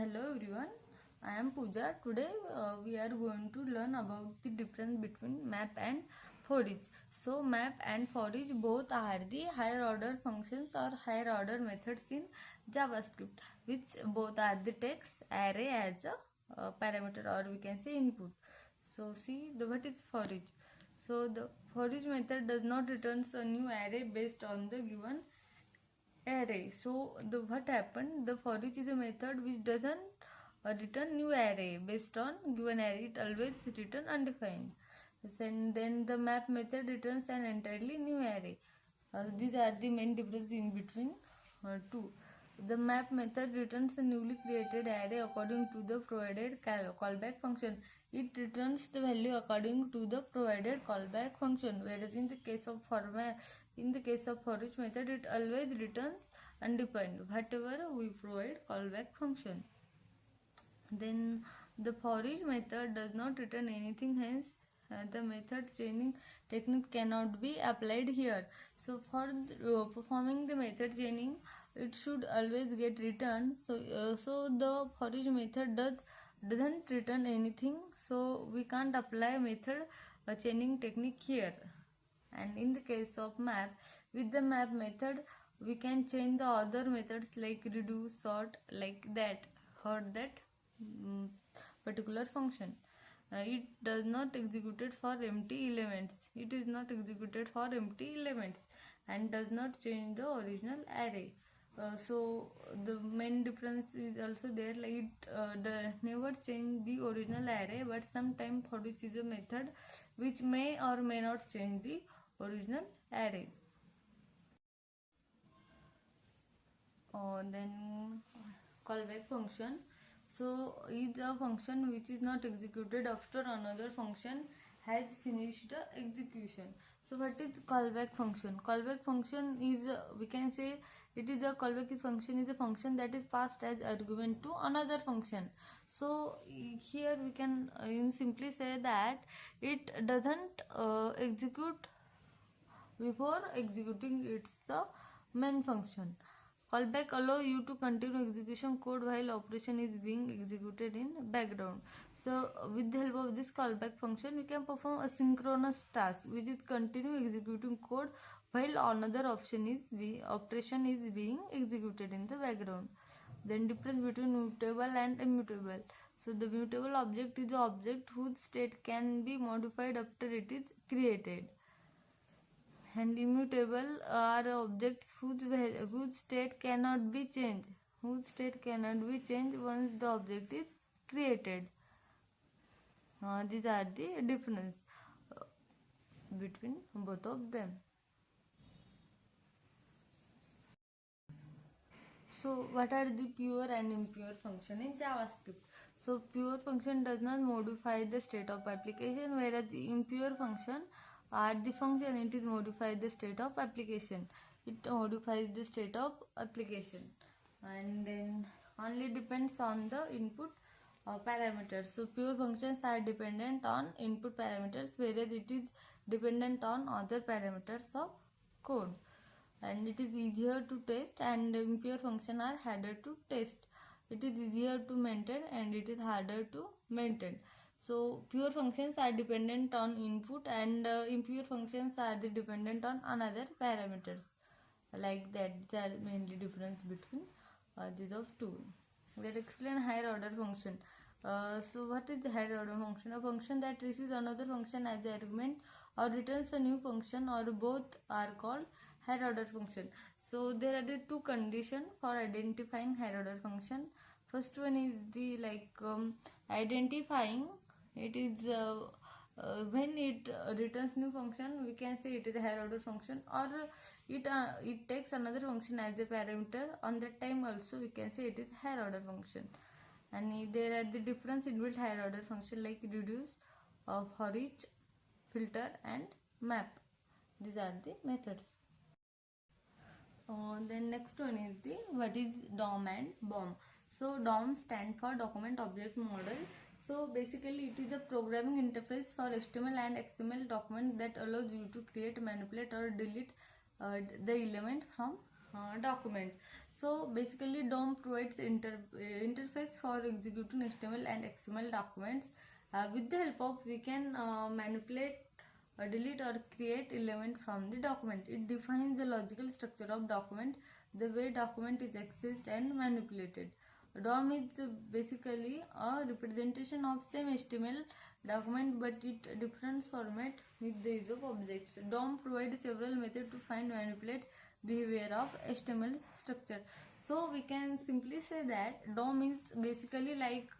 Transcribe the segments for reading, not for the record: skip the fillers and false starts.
Hello everyone, I am Pooja. Today we are going to learn about the difference between map and forEach. So map and forEach both are the higher order functions or higher order methods in JavaScript, which both are the text array as a parameter, or we can say input. So see what is forEach. So the forEach method does not return a new array based on the given array. So what happened, the forEach is a method which doesn't return new array based on given array. It always return undefined. And then the map method returns an entirely new array. These are the main difference in between two. The map method returns a newly created array according to the provided callback function. It returns the value according to the provided callback function, whereas in the case of forEach method, it always returns undefined whatever we provide callback function. Then the forEach method does not return anything, hence the method chaining technique cannot be applied here. So for performing the method chaining, it should always get returned. So the forEach method doesn't return anything, so we can't apply method chaining technique here. And in the case of map, with the map method we can change the other methods like reduce, sort, like that, for that particular function. It does not executed for empty elements. It is not executed for empty elements and does not change the original array. So the main difference is also there, like it never change the original array, but sometimes forEach is a method which may or may not change the original array. Then callback function. So is a function which is not executed after another function has finished the execution. So what is callback function? Callback function is we can say it is a callback function is a function that is passed as argument to another function. So here we can simply say that it doesn't execute before executing its main function. Callback allow you to continue execution code while operation is being executed in background. So with the help of this callback function, we can perform a synchronous task, which is continue executing code while another operation is being executed in the background. Then difference between mutable and immutable. So the mutable object is the object whose state can be modified after it is created, and immutable are objects whose state cannot be changed. Whose state cannot be changed once the object is created. These are the difference between both of them. So what are the pure and impure function in JavaScript? So pure function does not modify the state of application, whereas the impure function are the function it is modifies the state of application. It modifies the state of application, and then only depends on the input parameters. So pure functions are dependent on input parameters, whereas it is dependent on other parameters of code, and it is easier to test, and impure function are harder to test. It is easier to maintain and it is harder to maintain. So pure functions are dependent on input, and impure functions are dependent on another parameters, like that. There are mainly difference between these of two. Let's explain higher order function. So what is the higher order function? A function that receives another function as the argument or returns a new function, or both, are called higher order function. So there are the two conditions for identifying higher order function. First one is the identifying. It is when it returns new function, we can say it is a higher order function, or it takes another function as a parameter. On that time also we can say it is higher order function. And there are the difference in built higher order function like reduce, forEach, filter, and map. These are the methods. Then next one is the what is DOM and BOM. So DOM stand for document object model. So basically it is a programming interface for HTML and XML document that allows you to create, manipulate, or delete the element from document. So basically DOM provides interface for executing HTML and XML documents. With the help of we can manipulate, delete or create element from the document. It defines the logical structure of document, the way document is accessed and manipulated. DOM is basically a representation of same HTML document but it different format with the use of objects. DOM provides several methods to find, manipulate behavior of HTML structure. So we can simply say that DOM is basically like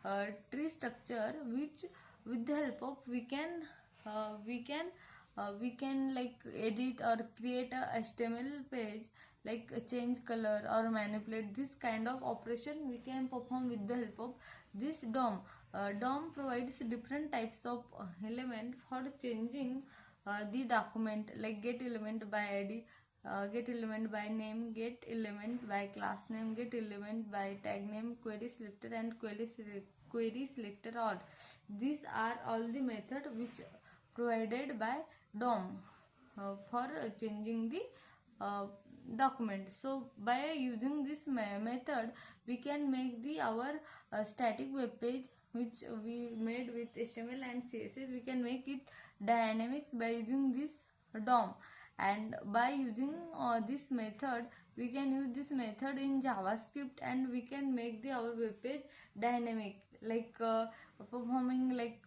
a tree structure which with the help of we can like edit or create a HTML page, like change color or manipulate. This kind of operation we can perform with the help of this DOM. DOM provides different types of element for changing the document, like get element by ID, get element by name, get element by class name, get element by tag name, query selector and query selector all. These are all the method which provided by DOM for changing the document. So by using this method we can make the our static web page which we made with HTML and CSS. We can make it dynamics by using this DOM, and by using this method we can use this method in JavaScript and we can make the our web page dynamic, like performing like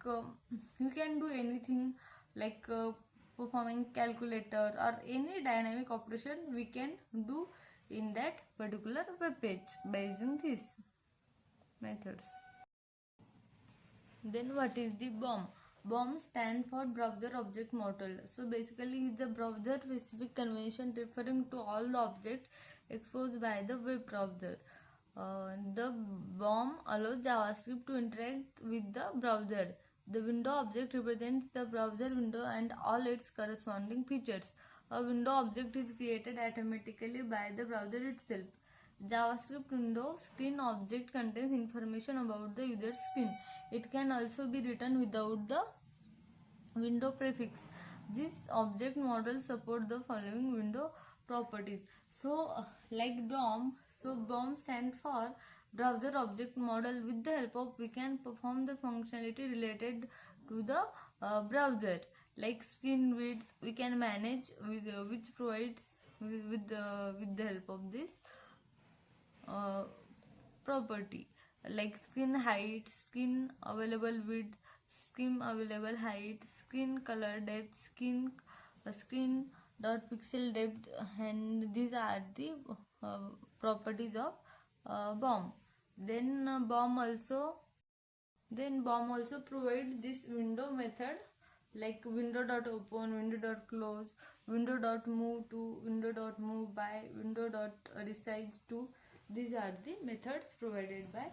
you can do anything like performing calculator or any dynamic operation we can do in that particular web page by using these methods. Then what is the BOM? BOM stands for Browser Object Model. So basically it's a browser specific convention referring to all the objects exposed by the web browser. The BOM allows JavaScript to interact with the browser. The window object represents the browser window and all its corresponding features. A window object is created automatically by the browser itself. JavaScript window screen object contains information about the user screen. It can also be written without the window prefix. This object model supports the following window properties. So like DOM, so BOM stands for Browser Object Model. With the help of we can perform the functionality related to the browser, like screen width we can manage with which provides with the help of this property, like screen height, screen available width, screen available height, screen color depth, screen dot pixel depth, and these are the properties of BOM. Then BOM also provides this window method, like window.open, window.close, window.move to, window.move by, window.resize to. These are the methods provided by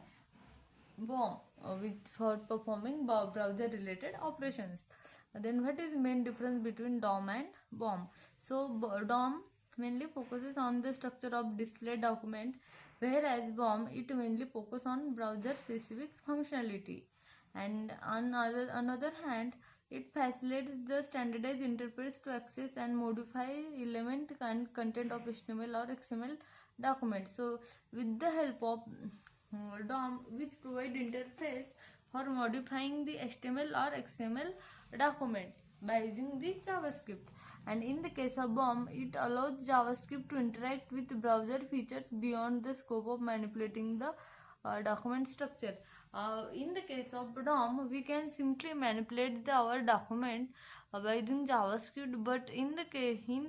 BOM for performing browser related operations. Then what is the main difference between DOM and BOM? So DOM mainly focuses on the structure of display document, whereas BOM it mainly focuses on browser specific functionality. And on another hand, it facilitates the standardized interface to access and modify element and content of HTML or XML documents. So with the help of DOM, which provide interface for modifying the HTML or XML document by using the JavaScript, and in the case of BOM, it allows JavaScript to interact with browser features beyond the scope of manipulating the document structure. In the case of DOM, we can simply manipulate our document by using JavaScript, but in the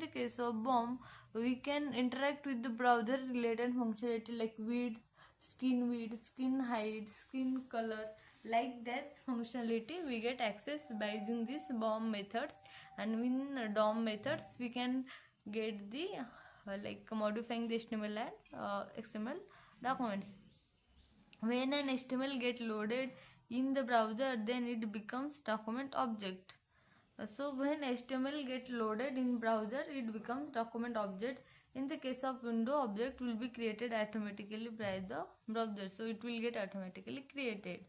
case of BOM, we can interact with the browser related functionality like width, screen height, screen color. Like that functionality we get access by using this BOM methods, and in DOM methods we can get the like modifying the HTML and XML documents. When an HTML get loaded in the browser, then it becomes document object. So when HTML get loaded in browser, it becomes document object. In the case of window, object will be created automatically by the browser, so it will get automatically created.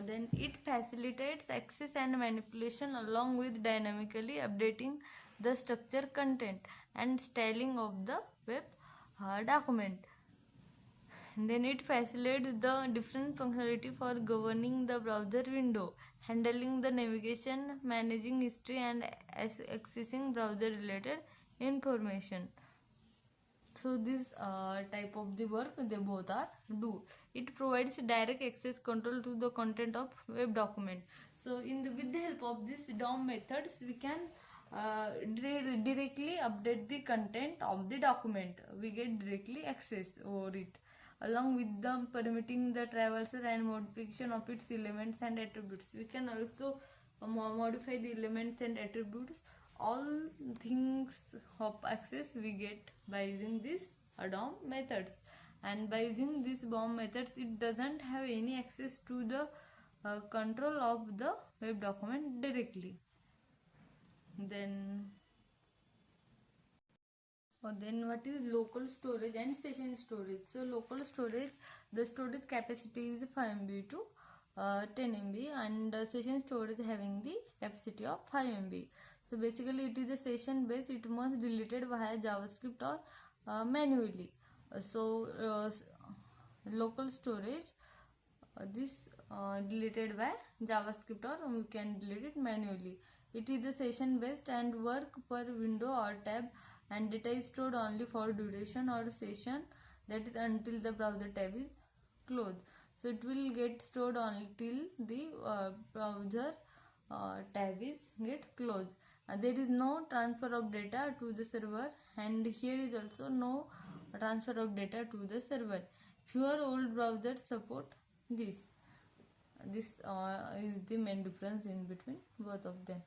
Then it facilitates access and manipulation along with dynamically updating the structure, content, and styling of the web document. Then it facilitates the different functionality for governing the browser window, handling the navigation, managing history, and accessing browser related information. So this type of the work they both are do. It provides direct access control to the content of web document. So with the help of this DOM methods, we can directly update the content of the document. We get directly access over it, along with the permitting the traversal and modification of its elements and attributes. We can also modify the elements and attributes. All things of access we get by using this DOM methods, and by using this BOM methods, it doesn't have any access to the control of the web document directly. Then what is local storage and session storage? So local storage, the storage capacity is 5 MB to 10 MB, and session storage having the capacity of 5 MB. So basically it is a session based, it must be deleted via JavaScript or manually. Local storage, this deleted by JavaScript, or we can delete it manually. It is a session based and work per window or tab, and data is stored only for duration or session, that is until the browser tab is closed. So it will get stored only till the browser tab is get closed. There is no transfer of data to the server, and here is also no transfer of data to the server. Fewer old browsers support this. This is the main difference in between both of them.